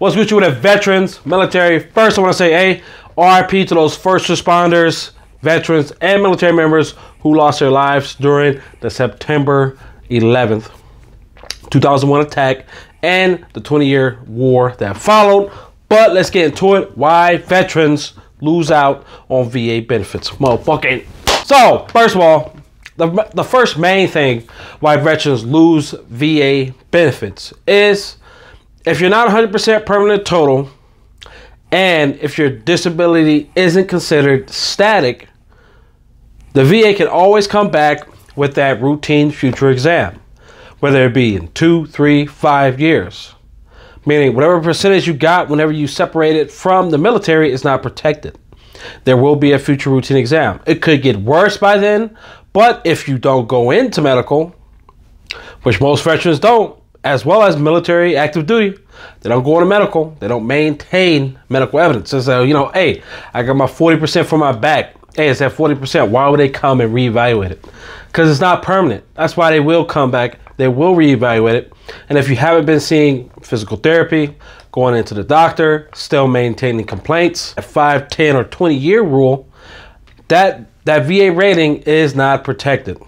What's good with the veterans, military? First, I want to say, hey, RIP to those first responders, veterans, and military members who lost their lives during the September 11th, 2001 attack and the 20-year war that followed. But let's get into it. Why veterans lose out on VA benefits. Motherfucking. So, first of all, the first main thing why veterans lose VA benefits is if you're not 100% permanent total, and if your disability isn't considered static, the VA can always come back with that routine future exam, whether it be in 2, 3, 5 years. Meaning whatever percentage you got whenever you separated from the military is not protected. There will be a future routine exam. It could get worse by then, but if you don't go into medical, which most veterans don't, as well as military active duty, they don't go into medical. They don't maintain medical evidence. And so, hey, I got my 40% for my back. Hey, it's at 40%. Why would they come and reevaluate it? Because it's not permanent. That's why they will come back. They will reevaluate it. And if you haven't been seeing physical therapy, going into the doctor, still maintaining complaints, a 5, 10, or 20-year rule, that VA rating is not protected.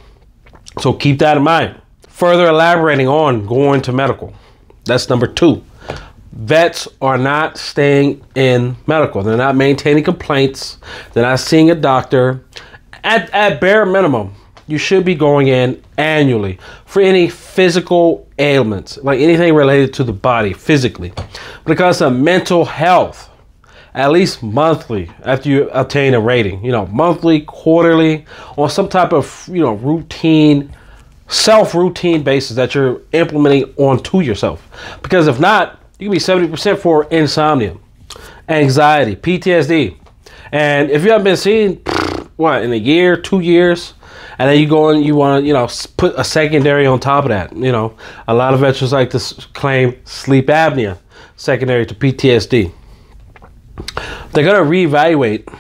So keep that in mind. Further elaborating on going to medical. That's number 2. Vets are not staying in medical. They're not maintaining complaints. They're not seeing a doctor. At bare minimum, you should be going in annually for any physical ailments, like anything related to the body physically. When it comes to mental health, at least monthly after you obtain a rating, monthly, quarterly, on some type of, routine, self-routine basis that you're implementing onto yourself. Because if not, you can be 70% for insomnia, anxiety, PTSD. And if you haven't been seen, in a year, 2 years, and then you go and you want to, put a secondary on top of that. A lot of veterans like to claim sleep apnea, secondary to PTSD. They're going to reevaluate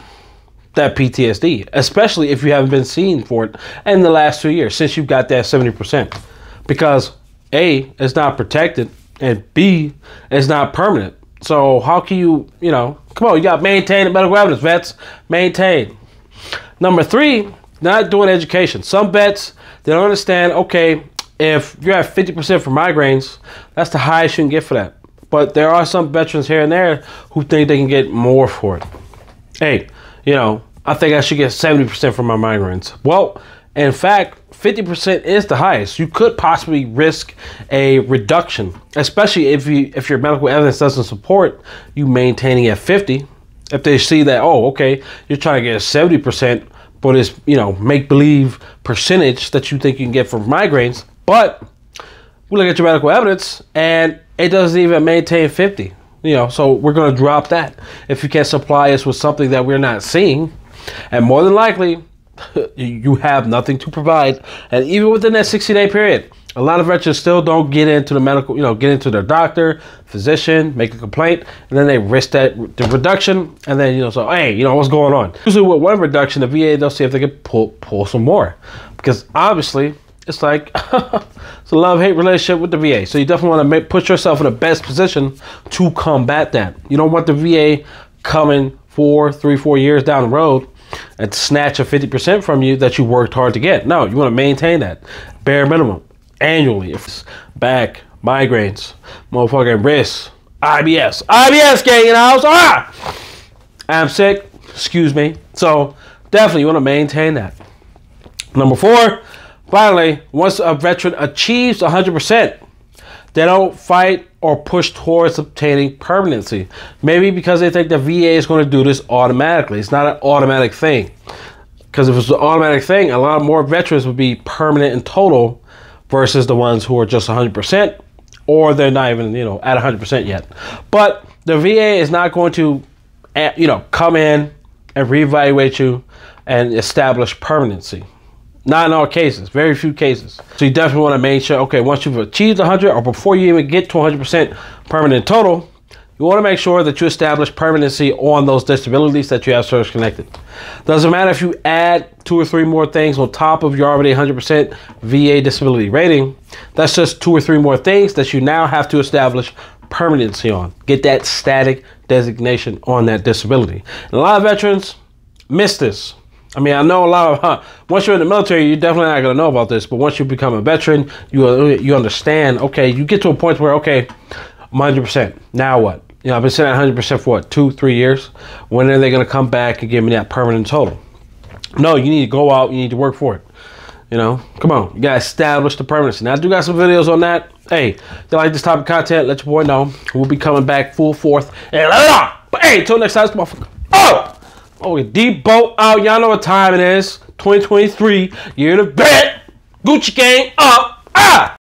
that PTSD, especially if you haven't been seen for it in the last 2 years since you've got that 70%. Because A, it's not protected, and B, it's not permanent. So how can you, come on, you got to maintain the medical evidence, vets, maintain. Number 3, not doing education. Some vets, they don't understand, okay, if you're at 50% for migraines, that's the highest you can get for that. But there are some veterans here and there who think they can get more for it. Hey, I think I should get 70% for my migraines. Well, in fact, 50% is the highest. You could possibly risk a reduction, especially if your medical evidence doesn't support you maintaining at 50. If they see that, oh, okay, you're trying to get 70%, but it's, make-believe percentage that you think you can get from migraines. But we look at your medical evidence and it doesn't even maintain 50. So we're going to drop that if you can't supply us with something that we're not seeing. And more than likely, you have nothing to provide. And even within that 60-day period, a lot of veterans still don't get into the medical, get into their doctor, physician, make a complaint, and then they risk the reduction. And then, so, hey, what's going on? Usually with one reduction, the VA, they'll see if they can pull some more. Because obviously, it's like it's a love-hate relationship with the VA. So you definitely want to put yourself in the best position to combat that. You don't want the VA coming 3-4 years down the road and snatch a 50% from you that you worked hard to get. No, you want to maintain that bare minimum annually. If it's back, migraines, motherfucking wrists, IBS gang in the house. I'm sick. Excuse me. So definitely you want to maintain that. Number 4. Finally, once a veteran achieves 100%, they don't fight or push towards obtaining permanency. Maybe because they think the VA is going to do this automatically. It's not an automatic thing. Because if it's an automatic thing, a lot more veterans would be permanent in total versus the ones who are just 100%, or they're not even, at 100% yet. But the VA is not going to, come in and reevaluate you and establish permanency. Not in all cases, very few cases. So you definitely want to make sure, okay, once you've achieved 100 or before you even get to 100% permanent total, you want to make sure that you establish permanency on those disabilities that you have service connected. Doesn't matter if you add 2 or 3 more things on top of your already 100% VA disability rating. That's just 2 or 3 more things that you now have to establish permanency on. Get that static designation on that disability. And a lot of veterans miss this. I mean, I know a lot of, once you're in the military, you're definitely not going to know about this. But once you become a veteran, you understand, okay, you get to a point where, okay, I'm 100%. Now what? You know, I've been sitting at 100% for what, 2-3 years? When are they going to come back and give me that permanent total? No, you need to go out. You need to work for it. You know, come on. You got to establish the permanency. Now, I do got some videos on that. Hey, if you like this type of content, let your boy know. We'll be coming back full force. But hey, until next time, this motherfucker. Oh, deep boat out. Y'all know what time it is. 2023. Year to bet. Gucci gang up.